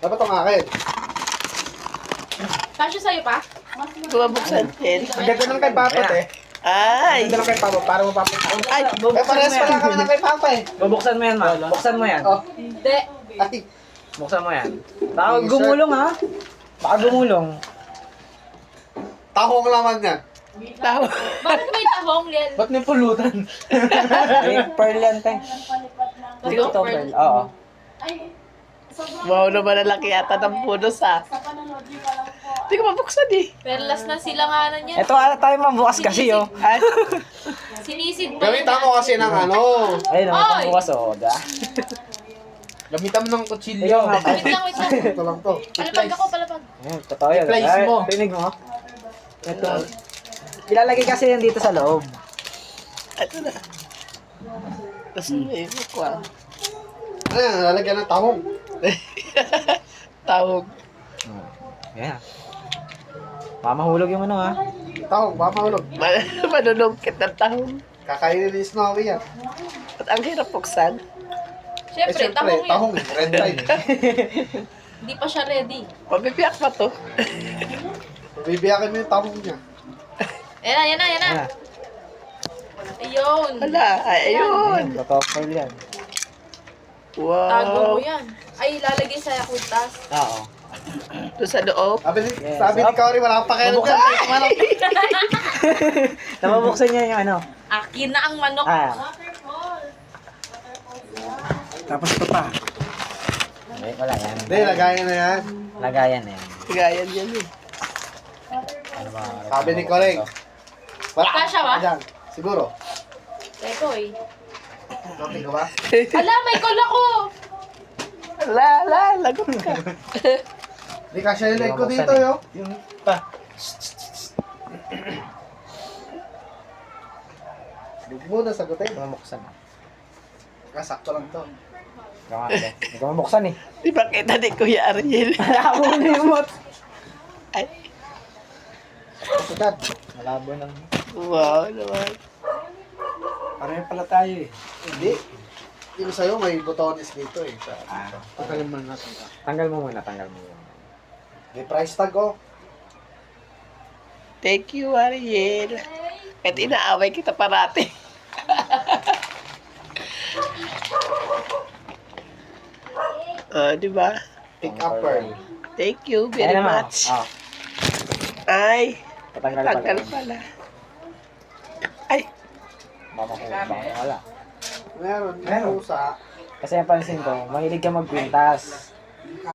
Dapat ang akin. Kasya sa'yo pa? Bubuksan din. Ang ganda ng kay Papa eh. Ay! Ang ganda ng kay Papa, para mapapagkaon. Ay! Eh, parehas pala kami ng kay Papa eh. Bubuksan mo yan, ma. Buksan mo yan. Oh. Hindi. Ay, Buksan mo yan. Baka gumulong, ha? Baka gumulong. tahong laman niya. Tao. Bakit may tahong, Liel? Ba't may pulutan? May pearl yan, te. Ba't Ito, pearl? pearl. Oo. Wow naman ang laki yata ng punos ah. Hindi ko mabuksan eh. Perlas na silanganan yan. Ito, tayo mabukas kasi, oh. Ay, Sinisid pa Gamitan mo kasi ng ano. Ayun, Oy! naman bukas, oh. Da. Gamitan mo ng kutsilyo. Ikaw nga, Wait lang, wait lang. Ito lang to. Palapag ako, palapag. Ayun, totoo yan. I-place Ay, mo. Tinig mo. Ito. Ilalagay kasi yan dito sa loob. ito na. Tapos may mukha. Ano yan, lalagyan ng tahong. Tawag. Yan. Mamahulog yung ano, ha? Tahong, baka mahulog. Manunungkit ng tahong. Kakainin ni Snowy yan. At ang hirap buksan. Siyempre, tahong yan. tahong eh. Red line. Hindi pa siya ready. Mabibiyak pa to. Bibiyakin mo yung tahong niya. Yan na, yan na, yan na. Ayan. Ayun. Wala. Ay, ayun. Ayun, totoo pearl yan. Tago Wow. mo yan. Ay, lalagay sa kuntas. Oo. Doon sa loob. Sabi ni Cory, wala pa kayo dyan. Namabuksan niya yung ano. Akin na ang manok. Ah. Tapos ito pa. Ay, wala yan. Hindi, lagayan na yan. Lagayan na yan. Gayan yan eh. Ano ba? Sabi ni Cory. Wala Kasya ba? Dyan. Siguro. Teko eh. Noting ka ba? Ala, may call ako! Ala, lagot ka. Hindi kasya yung leg ko dito, yo. Yung pa. Huwag mo na sagutin. Mamuksan. Sakto lang to. Hindi ko mamuksan eh. Di ba kita ni Kuya Ariel? Malabo na yung mot. Ay, Sukat. Malabo na. wow naman. Pareho pala tayo eh. Hindi. Yung sa'yo, may botones dito eh. Ah. Tanggalin mo na natin. Tanggal mo muna, tanggal mo muna. May price tag oh. Thank you, Ariel. Kahit inaaway kita parati. Di ba? Pick up pearl. Thank you very Ayan naman. much. Ah, Ay, patanggal pala. tanggal pala. Ay, Wala. Meron. Meron. Pusa. Kasi napansin ko, mahilig ka magpintas.